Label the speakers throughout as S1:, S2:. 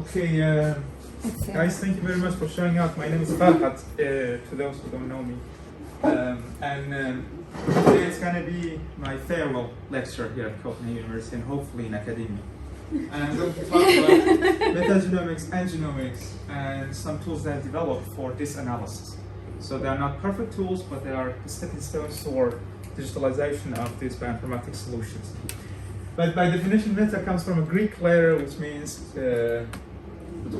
S1: Okay, guys, thank you very much for showing up. My name is Farhat, to those who don't know me. Today it's going to be my farewell lecture here at Copenhagen University and hopefully in academia. And I'm going to talk about metagenomics and genomics and some tools that I've developed for this analysis. So they are not perfect tools, but they are stepping stones toward digitalization of these bioinformatics solutions. But by definition, meta comes from a Greek letter, which means to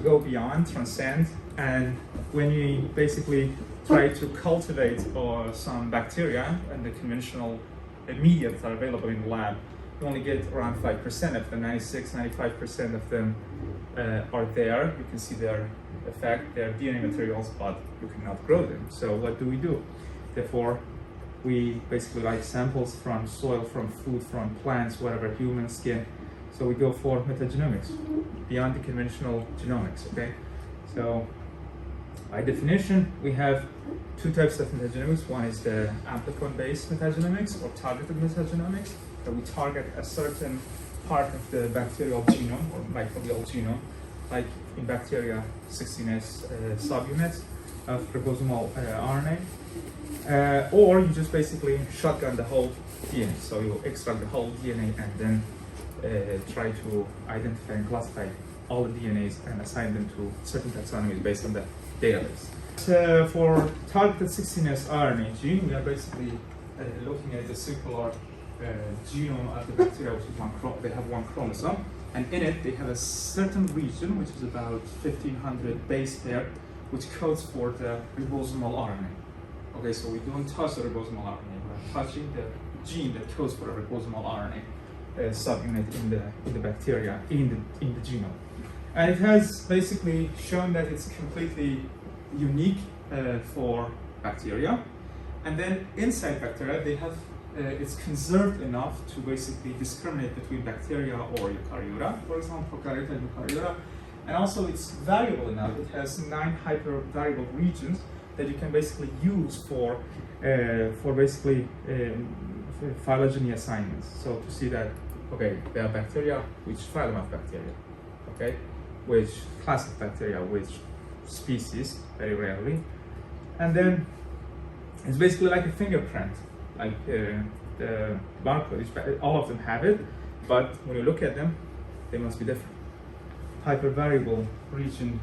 S1: go beyond, transcend. And when you basically try to cultivate some bacteria and the conventional media that are available in the lab, you only get around 5% of them, 96-95% of them are there. You can see their effect, their DNA materials, but you cannot grow them. So what do? Therefore, we basically like samples from soil, from food, from plants, whatever, human skin. So we go for metagenomics, beyond the conventional genomics, okay? So by definition, we have two types of metagenomics. One is the amplicon-based metagenomics or targeted metagenomics, where we target a certain part of the bacterial genome or microbial genome, like in bacteria, 16S subunits of ribosomal RNA. Or you just basically shotgun the whole DNA. So you extract the whole DNA and then try to identify and classify all the DNAs and assign them to certain taxonomies based on the database. So for targeted 16S RNA gene, we are basically looking at the circular genome of the bacteria, which is they have one chromosome, and in it they have a certain region, which is about 1500 base pair, which codes for the ribosomal RNA. Okay, so we don't touch the ribosomal RNA, we're touching the gene that codes for a ribosomal RNA subunit in the bacteria, in the genome. And it has basically shown that it's completely unique for bacteria. And then inside bacteria, they have it's conserved enough to basically discriminate between bacteria or eukaryota, for example, prokaryota and eukaryota. And also it's variable enough. It has 9 hypervariable regions that you can basically use for basically phylogeny assignments. So to see that, okay, there are bacteria, which phylum of bacteria, okay, which class of bacteria, which species, very rarely. And then it's basically like a fingerprint, like the barcode. All of them have it, but when you look at them, they must be different. Hypervariable region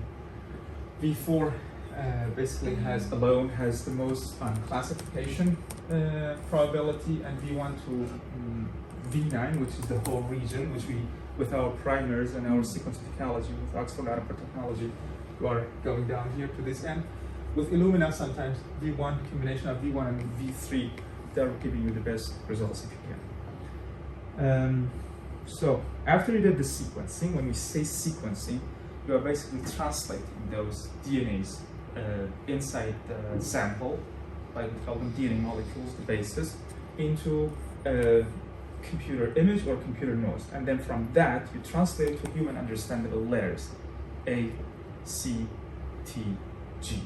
S1: V4 basically has the most classification probability, and V1 to V9, which is the whole region, which we, with our primers and our sequence technology, with Oxford Nanopore technology, we are going down here to this end. With Illumina, sometimes V1, combination of V1 and V3, they're giving you the best results if you can. So after you did the sequencing, when we say sequencing, you are basically translating those DNAs inside the sample, like we call them DNA molecules, the bases, into a computer image or computer noise. And then from that, you translate it to human understandable letters, A, C, T, G.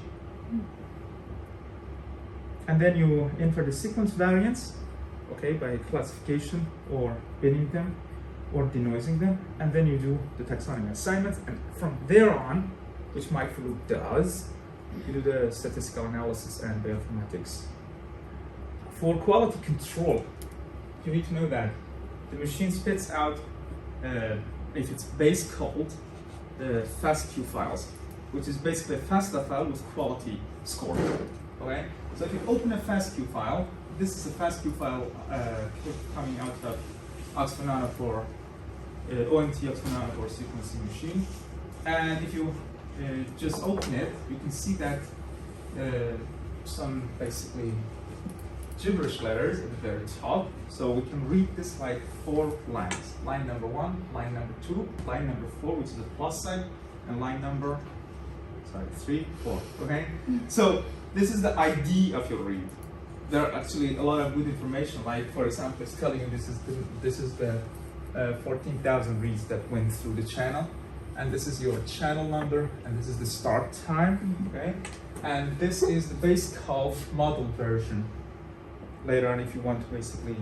S1: And then you enter the sequence variants, okay, by classification or binning them or denoising them, and then you do the taxonomy assignments, and from there on, which microgroup does, you do the statistical analysis and bioinformatics. For quality control, you need to know that the machine spits out, if it's base coupled, FASTQ files, which is basically a FASTA file with quality score. Okay? So if you open a FASTQ file, this is a FASTQ file coming out of Oxford Nanopore, OMT Oxford Nanopore sequencing machine. And if you just open it, you can see that some basically gibberish letters at the very top. So we can read this like 4 lines. Line number 1, line number 2, line number 4, which is a plus sign, and line number 3, 4. Okay? So this is the ID of your read. There are actually a lot of good information, like for example, it's telling you this is the 14,000 reads that went through the channel, and this is your channel number, and this is the start time, okay? And this is the base call model version. Later on, if you want to basically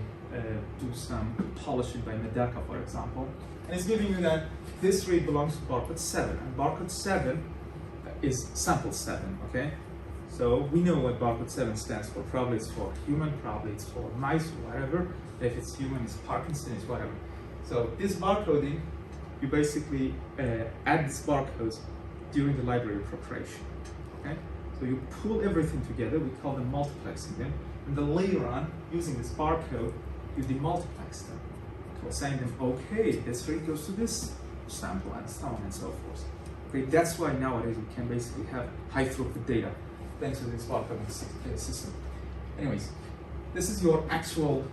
S1: do some polishing by Medaka, for example. And it's giving you that this read belongs to barcode 7, and barcode 7 is sample 7, okay? So we know what barcode 7 stands for. Probably it's for human, probably it's for mice or whatever. If it's human, it's Parkinson, it's whatever. So this barcoding, you basically add these barcodes during the library preparation, okay? So you pull everything together, we call them multiplexing them, and then later on, using this barcode, you demultiplex them. So saying them, okay, this read goes to this sample, and so on and so forth. Okay, that's why nowadays we can basically have high throughput data thanks to this barcoding system. Anyways, this is your actual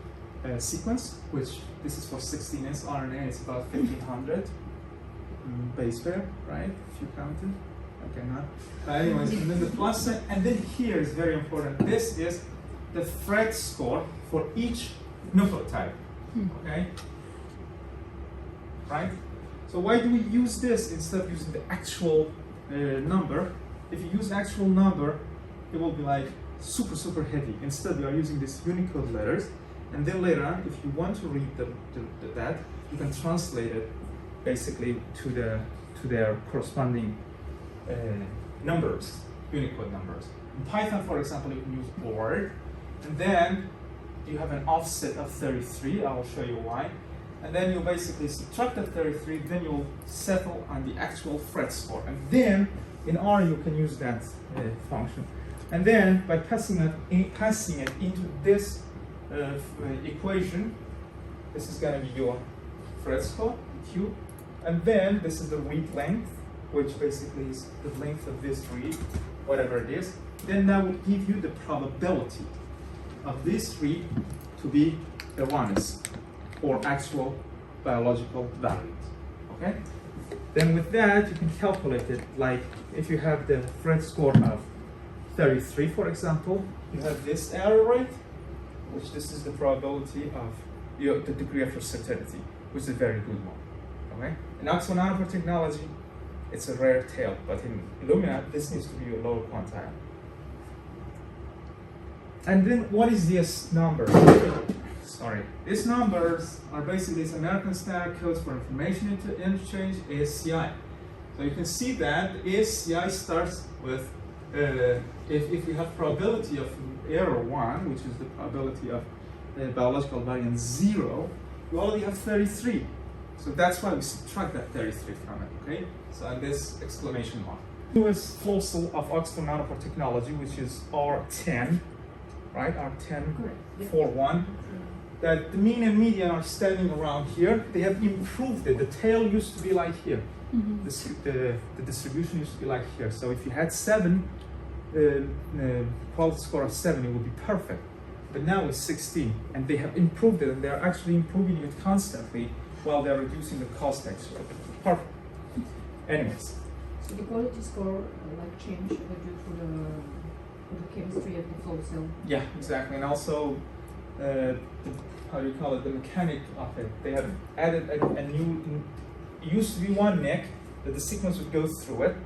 S1: sequence, which this is for 16S RNA, it's about 1500 base pair, right? If you counted. Okay, not. Anyways, and then the plus sign, and then here is very important. This is the thread score for each nucleotide. Okay? Right? So why do we use this instead of using the actual number? If you use actual number, it will be like super heavy. Instead, we are using these Unicode letters, and then later on, if you want to read that, you can translate it basically to their corresponding numbers, Unicode numbers. In Python, for example, you can use OR, and then you have an offset of 33. I will show you why. And then you basically subtract the 33, then you'll settle on the actual thread score. And then in R, you can use that function. And then by passing it into this equation, this is going to be your thread score, Q. And then this is the read length, which basically is the length of this read, whatever it is. Then that will give you the probability of this read to be erroneous or actual biological value. Okay? Then with that, you can calculate it like if you have the thread score of 33, for example, you have this error rate, which this is the probability of the degree of your certainty, which is a very good one. Okay? In Oxford Nanopore technology, it's a rare tail, but in Illumina, this needs to be a lower quantile. And then what is this number? Sorry. These numbers are basically these American Standard Codes for Information Interchange, ASCI. So you can see that ASCI starts with, if we have probability of error 1, which is the probability of biological variant 0, we already have 33. So that's why we subtract that 33 from it, okay? So and this exclamation mark. Newest flow cell of Oxford Nanopore technology, which is R10, right? R1041. That the mean and median are standing around here. They have improved it. The tail used to be like here. The distribution used to be like here. So if you had 7, quality score of 7, it would be perfect. But now it's 16, and they have improved it, and they're actually improving it constantly while they're reducing the cost extra. Perfect. Anyways.
S2: So the quality score like change due to the chemistry of the flow cell.
S1: Yeah, exactly, and also how do you call it? The mechanic of it. They have added a new. It used to be one neck that the sequence would go through it,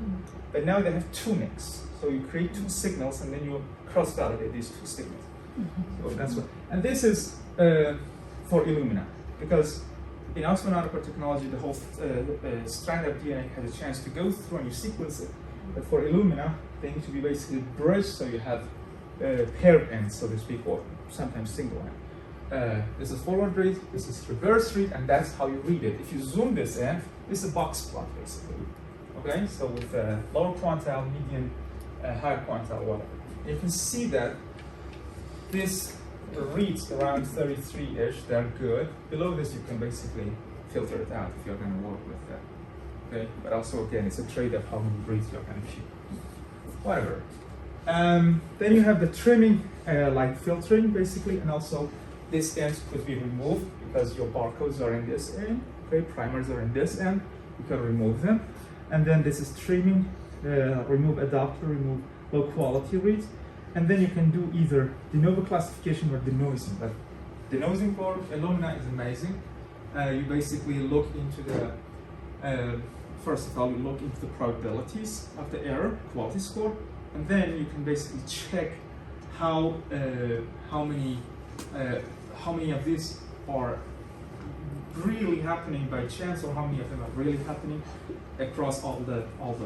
S1: but now they have 2 necks. So you create 2 signals, and then you cross-validate these 2 signals. So that's what. And this is for Illumina, because in Oxford Nanopore technology, the whole strand of DNA has a chance to go through and you sequence it. But for Illumina, they need to be basically bridged, so you have paired ends, so to speak, or sometimes single end. This is forward read, this is reverse read, and that's how you read it. If you zoom this in, this is a box plot, basically. Okay, so with lower quantile, median, higher quantile, whatever. You can see that this reads around 33-ish, they're good. Below this, you can basically filter it out if you're going to work with that. Okay, but also again, it's a trade-off how many reads you're going to keep. Whatever. Then you have the trimming, like filtering basically, and also this end could be removed because your barcodes are in this end. Okay, primers are in this end. You can remove them, and then this is trimming, remove adapter, remove low quality reads. And then you can do either de novo classification or denoising. But denoising for Illumina is amazing. You basically look into the, first of all, you look into the probabilities of the error, quality score, and then you can basically check how many of these are really happening by chance, or how many of them are really happening across all the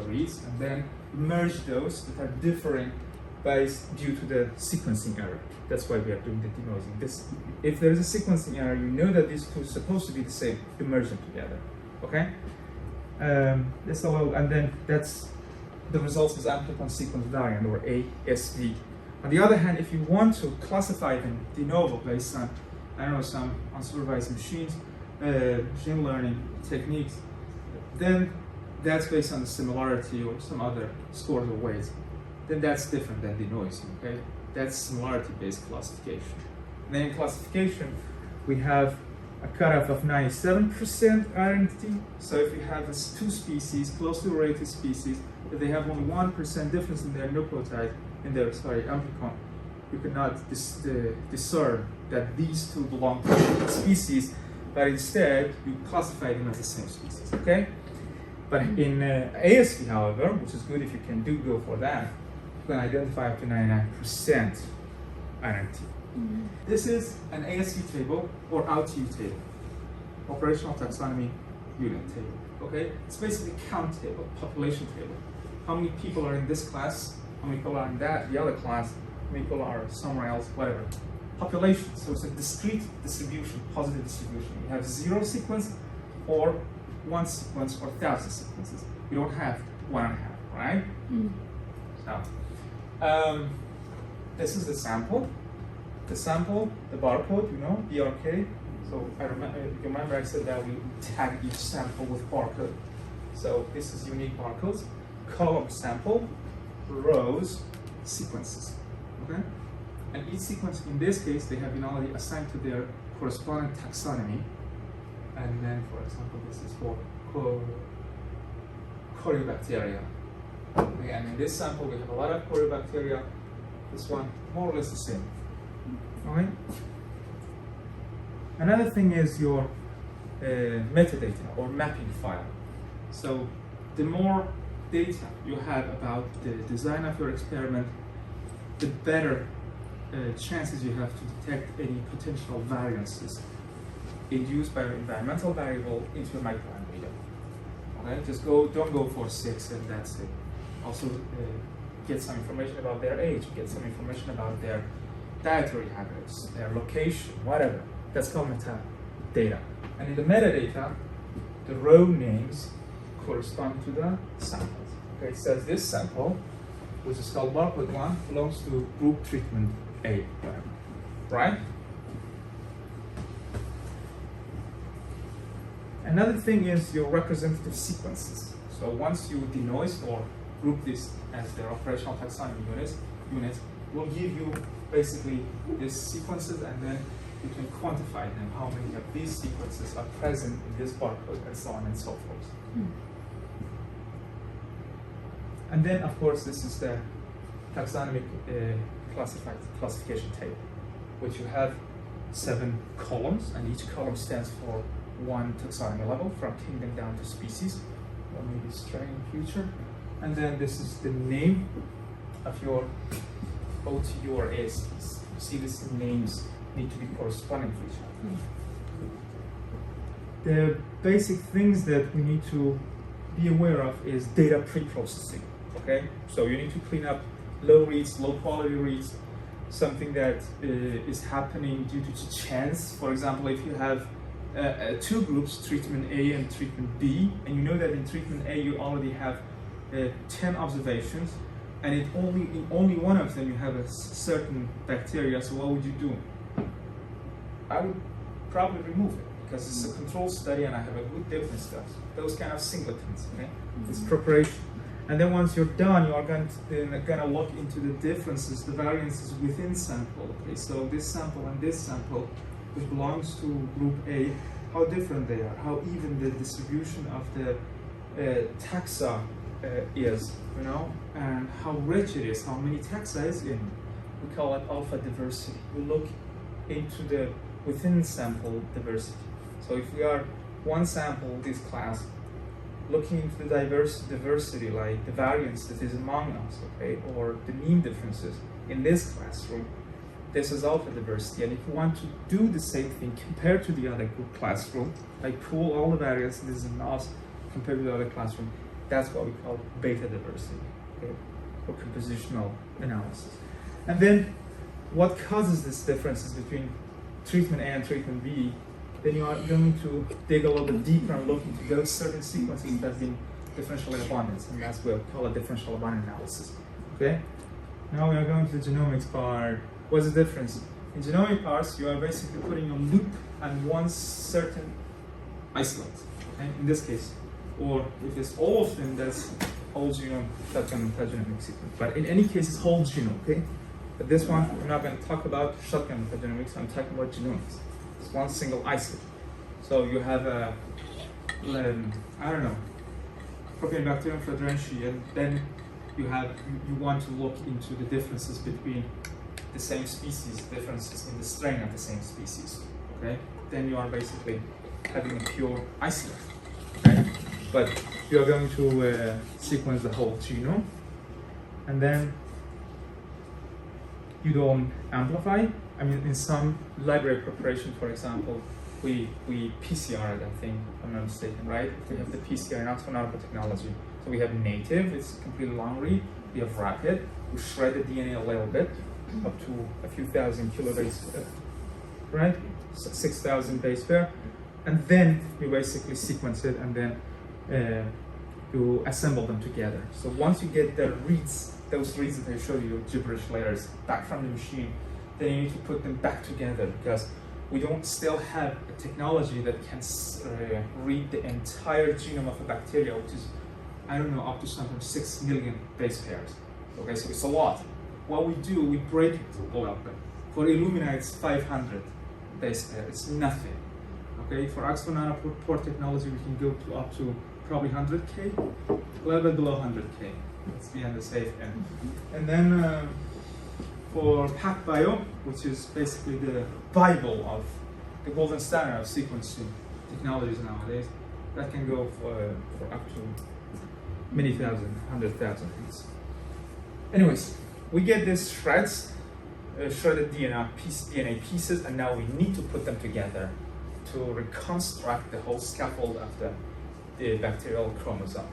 S1: reads, and then merge those that are differing due to the sequencing error. That's why we are doing the denoising. If there is a sequencing error, you know that these two are supposed to be the same. You merge them together. Okay. This allows, and then that's the results is amplicon sequence variant, or ASV. On the other hand, if you want to classify them de novo based on, I don't know, some unsupervised machine learning techniques, then that's based on the similarity or some other scores or weights. Then that's different than denoising. Okay, that's similarity-based classification. And then in classification, we have a cutoff of 97% identity. So if you have two species, closely related species, if they have only 1% difference in their nucleotide, amplicon, you cannot discern that these two belong to different species, but instead you classify them as the same species. Okay? But in ASV, however, which is good if you can go for that, you can identify up to 99% identity.
S2: Mm-hmm.
S1: This is an ASV table or OutU table, operational taxonomy unit table. Okay, it's basically count table, population table. How many people are in this class? How many people are in the other class? How many people are somewhere else? Whatever. Population. So it's a discrete distribution, positive distribution. You have 0 sequence, or 1 sequence, or 1,000 sequences. You don't have 1.5, right?
S2: Mm.
S1: So, this is the sample. The sample, the barcode, BRK. So remember I said that we tag each sample with barcode. So this is unique barcodes. Column sample, rows, sequences. Okay? And each sequence, in this case, they have been already assigned to their corresponding taxonomy. And then, for example, this is for Corybacteria. Okay, and in this sample, we have a lot of Corybacteria. This one, more or less the same. Okay. Another thing is your metadata or mapping file. So the more data you have about the design of your experiment, the better chances you have to detect any potential variances induced by an environmental variable into a microbial. Okay, don't go for 6 and that's it. Also get some information about their age, get some information about their dietary habits, their location, whatever. That's called metadata. And in the metadata, the row names correspond to the samples. Okay, it says this sample, which is called barcode 1, belongs to group treatment A, whatever. Right? Another thing is your representative sequences. So once you denoise or group this as their operational taxonomy units will give you basically these sequences, and then you can quantify them, how many of these sequences are present in this barcode, and so on and so forth.
S2: Mm.
S1: And then, of course, this is the taxonomic classification table, which you have 7 columns, and each column stands for one taxonomy level, from kingdom down to species, or maybe strain in future. And then this is the name of your OTU or ASVs. You see, these names need to be corresponding to each other. The basic things that we need to be aware of is data pre-processing. Okay, so you need to clean up low reads, low quality reads, something that is happening due to chance. For example, if you have 2 groups, treatment A and treatment B, and you know that in treatment A you already have 10 observations, and in only one of them you have a certain bacteria, so what would you do? I would probably remove it, because it's a control study and I have a good difference stuff. Those kind of singletons, okay? Mm-hmm. It's preparation. And then once you're done, you are going to look into the differences, the variances within sample. Okay, so this sample and this sample, which belongs to group A, how different they are, how even the distribution of the taxa is, and how rich it is, how many taxa is in. We call it alpha diversity. We look into the within sample diversity. So if we are one sample, this class, looking into the diversity, like the variance that is among us, okay, or the mean differences in this classroom, this is alpha diversity. And if you want to do the same thing compared to the other classroom, like pool all the variance, this is NOS compared to the other classroom, that's what we call beta diversity, okay, or compositional analysis. And then what causes this differences between treatment A and treatment B, then you are going to dig a little bit deeper and look into those certain sequences that have been differentially abundant, and that's what we call a differential abundant analysis. Okay? Now we are going to the genomics part. What's the difference? In genomic parts, you are basically putting a loop on one certain isolate, okay? In this case. Or if it's all of them, that's whole genome, shotgun metagenomics sequence. But in any case, it's whole genome, okay? But this one, we're not going to talk about shotgun metagenomics, I'm talking about genomics. It's one single isolate. So you have a, I don't know, Propionibacterium flagerensi, and then you want to look into the differences between the same species, differences in the strain of the same species, okay? Then you are basically having a pure isolate, okay? But you are going to sequence the whole genome, and then you don't amplify. I mean, in some library preparation, for example, we PCR it, I think, if I'm not mistaken, right? We have the PCR in Oxford Nanotechnology. So we have native, it's completely long read. We have rapid, we shred the DNA a little bit, up to a few thousand kilobase, right? 6,000 base pair. And then you basically sequence it, and then you assemble them together. So once you get the reads, those reads that I showed you, gibberish layers, back from the machine, then you need to put them back together, because we don't still have a technology that can read the entire genome of a bacteria, which is, I don't know, up to sometimes 6 million base pairs. Okay, so it's a lot. What we do, we break it all up. For Illumina, it's 500 base pairs. It's nothing. Okay, for Oxford Nanopore technology, we can go to up to probably 100K, a little bit below 100K. Let's be on the safe end. And then for PacBio, which is basically the Bible of the golden standard of sequencing technologies nowadays, that can go for up to many thousand, 100,000 hits. Anyways, we get these shreds, shredded DNA pieces, and now we need to put them together to reconstruct the whole scaffold of the bacterial chromosome.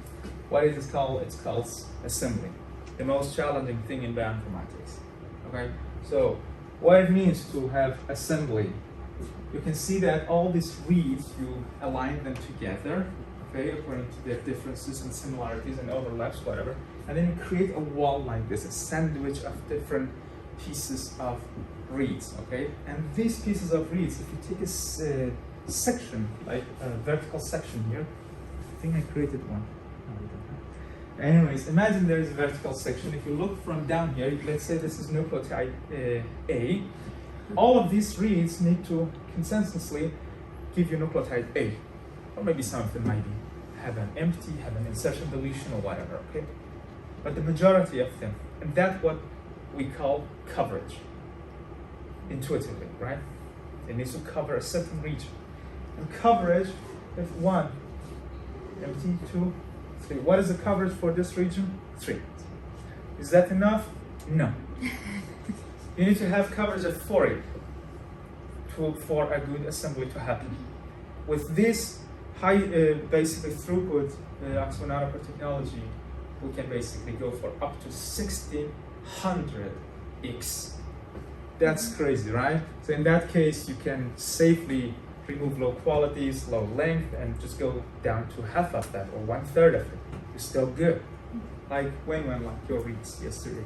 S1: What is this called? It's called assembly. The most challenging thing in bioinformatics. Okay, so what it means to have assembly, you can see that all these reads, you align them together, okay, according to their differences and similarities and overlaps, whatever, and then you create a wall like this, a sandwich of different pieces of reads, okay? And these pieces of reads, if you take a section, like a vertical section here, I think I created one. No, we don't have. Anyways, imagine there is a vertical section. If you look from down here, let's say this is nucleotide A, all of these reads need to consensusly give you nucleotide A, or maybe some of them might have an empty, have an insertion deletion or whatever, okay? But the majority of them, and that's what we call coverage, intuitively, right? It needs to cover a certain region. And coverage, if 1, empty, 2, 3. What is the coverage for this region? 3. Is that enough? No. You need to have coverage at 40 for a good assembly to happen. With this high, basically throughput Oxford Nanopore technology, we can basically go for up to 1600x. That's crazy, right? So in that case, you can safely remove low qualities, low length, and just go down to half of that or 1/3 of it. You're still good. Like when like your reads yesterday.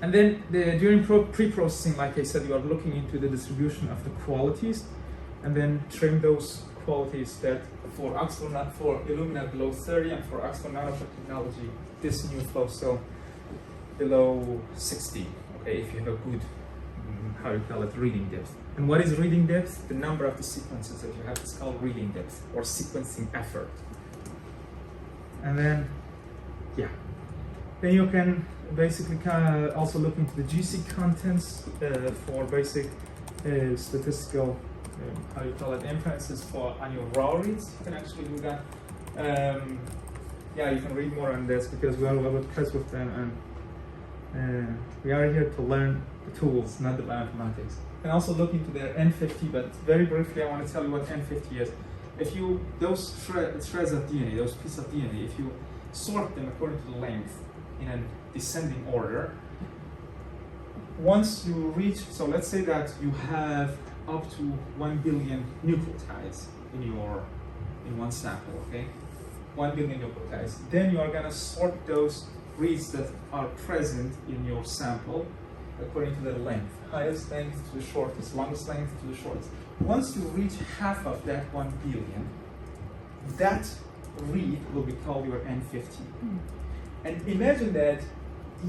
S1: And then during pre-processing, like I said, you are looking into the distribution of the qualities, and then trim those qualities that for Illumina below 30, and for Oxford Nanopore technology, this new flow cell below 60. Okay, if you have a good, how you call it, reading depth. And what is reading depth? The number of the sequences that you have is called reading depth, or sequencing effort. And then, yeah, then you can basically also look into the GC contents for basic statistical, how you call it, inferences on your raw reads. You can actually do that. Yeah, you can read more on this because we are a little bit pressed with them, we are here to learn the tools, not the bioinformatics. And also look into their N50, but very briefly I want to tell you what N50 is. If you, those threads of DNA, those pieces of DNA, if you sort them according to the length in a descending order, once you reach, so let's say that you have up to 1 billion nucleotides in one sample, okay? 1 billion nucleotides. Then you are gonna sort those reads that are present in your sample according to their length. Highest length to the shortest, longest length to the shortest. Once you reach half of that 1 billion, that read will be called your N50. And imagine that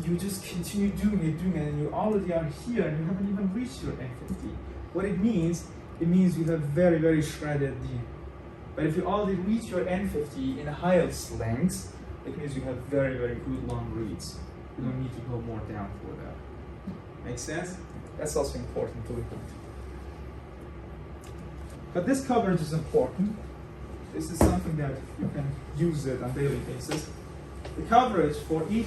S1: you just continue doing it, and you already are here and you haven't even reached your N50. What it means you have very, very shredded DNA. But if you already reach your N50 in the highest lengths, it means you have very, very good long reads. You don't need to go more down for that. Make sense? That's also important to look into. But this coverage is important. This is something that you can use it on a daily basis. The coverage for a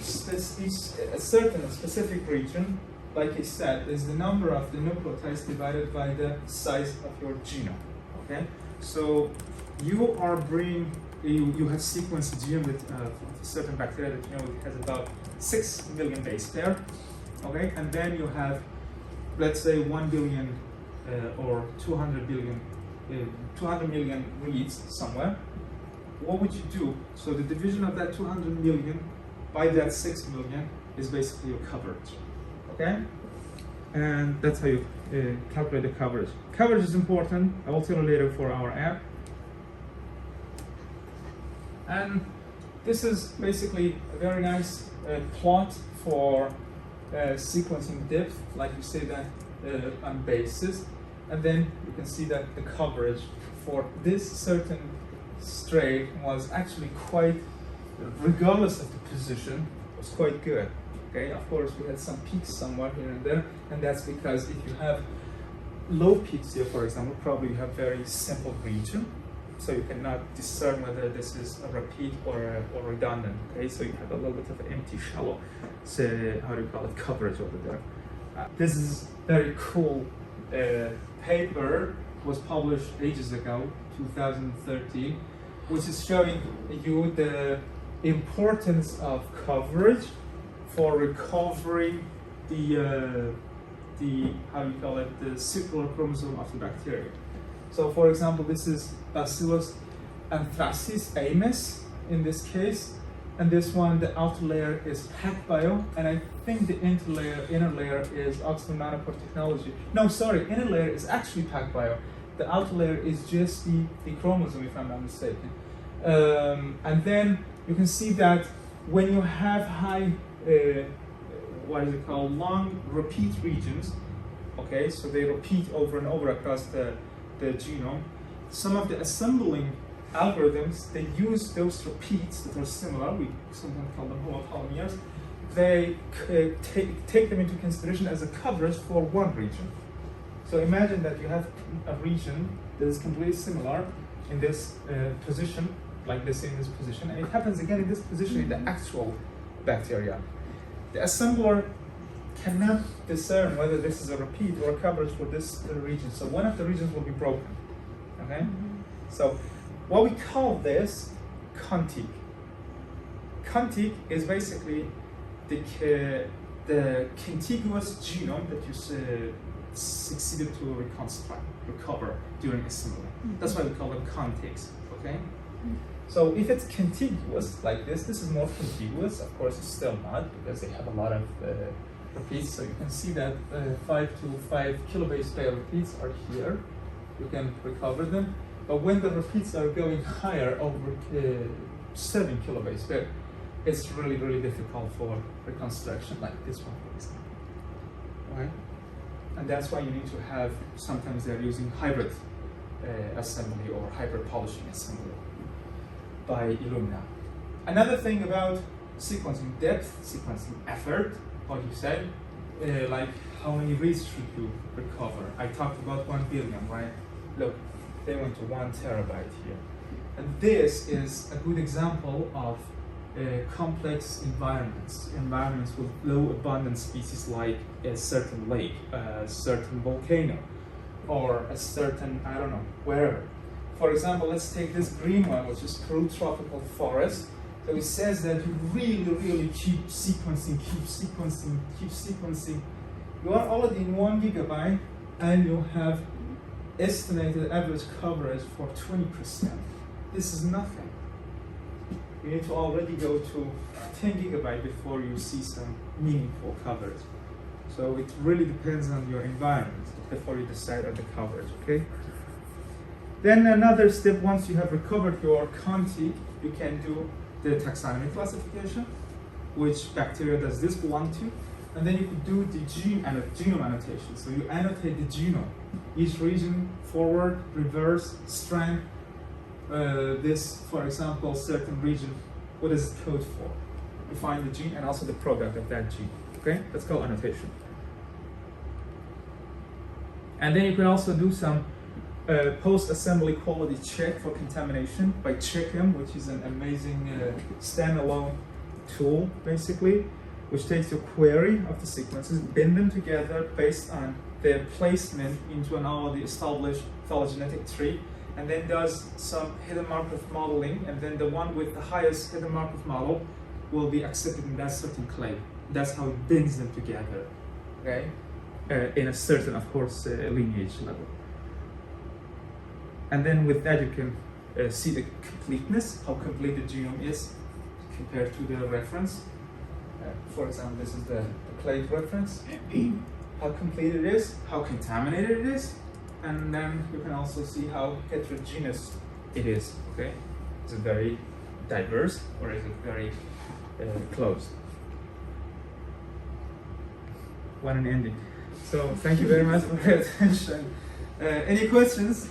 S1: certain specific region, like I said, is the number of the nucleotides divided by the size of your genome. Okay, so you are you have sequenced a genome that of a certain bacteria that you know it has about 6 million base pair. Okay, and then you have, let's say, 1 billion or 200 million reads somewhere. What would you do? So the division of that 200 million by that 6 million is basically your coverage, okay? And that's how you calculate the coverage. Coverage is important. I will tell you later for our app. And this is basically a very nice plot for sequencing depth, like you say that on basis. And then you can see that the coverage for this certain straight was actually quite, regardless of the position, was quite good. Okay, of course we had some peaks somewhere here and there, and that's because if you have low peaks here, for example, probably you have very simple region, so you cannot discern whether this is a repeat or redundant. Okay, so you have a little bit of empty shallow, so how do you call it, coverage over there. This is very cool paper, was published ages ago, 2013, which is showing you the importance of coverage for recovering the how do you call it, the circular chromosome of the bacteria. So for example, this is Bacillus anthracis ames in this case, and this one, the outer layer is PacBio, and I think the inner layer is Oxford Nanopore Technology. No, sorry, inner layer is actually PacBio. The outer layer is just the chromosome, if I'm not mistaken. And then you can see that when you have high, what is it called, long repeat regions, okay, so they repeat over and over across the genome, some of the assembling algorithms, they use those repeats that are similar, we sometimes call them homotolomers, they take them into consideration as a coverage for one region. So imagine that you have a region that is completely similar in this position, like this in this position, and it happens again in this position in the actual bacteria. The assembler cannot discern whether this is a repeat or a coverage for this region. So one of the regions will be broken, okay? So what we call this contig. Contig is basically the contiguous genome that you succeeded to recover during assembly. That's why we call them contigs, okay? So if it's contiguous like this is more contiguous. Of course, it's still not, because they have a lot of repeats. So you can see that 5 to 5 kilobase pair repeats are here. You can recover them. But when the repeats are going higher, over 7 kilobase pair, it's really, really difficult for reconstruction, like this one, for example. Right? And that's why you need to have, sometimes they're using hybrid assembly or hybrid polishing assembly by Illumina. Another thing about sequencing depth, sequencing effort, what you said, like how many reads should you recover? I talked about 1 billion, right? Look, they went to 1 terabyte here. And this is a good example of complex environments with low abundant species like a certain lake, a certain volcano, or a certain, I don't know, wherever. For example, let's take this green one, which is Peru tropical forest. So it says that you really keep sequencing. You are already in 1 gigabyte and you have estimated average coverage for 20%. This is nothing. You need to already go to 10 gigabyte before you see some meaningful coverage. So it really depends on your environment before you decide on the coverage, okay? Then another step, once you have recovered your config, you can do the taxonomy classification, which bacteria does this belong to, and then you could do the genome annotation. So you annotate the genome, each region, forward, reverse, strand, this, for example, certain region, what is it code for? You find the gene and also the product of that gene, okay? That's called annotation. And then you can also do some post-assembly quality check for contamination by Check'em, which is an amazing standalone tool, basically, which takes your query of the sequences, bind them together based on their placement into an already established phylogenetic tree, and then does some hidden Markov modeling, and then the one with the highest hidden Markov model will be accepted in that certain clade. That's how it binds them together, okay? In a certain, of course, lineage level. And then with that, you can see the completeness, how complete the genome is compared to the reference. For example, this is the clade reference, how complete it is, how contaminated it is, and then you can also see how heterogeneous it is, okay? Is it very diverse or is it very closed? What an ending. So thank you very much for your attention. Any questions?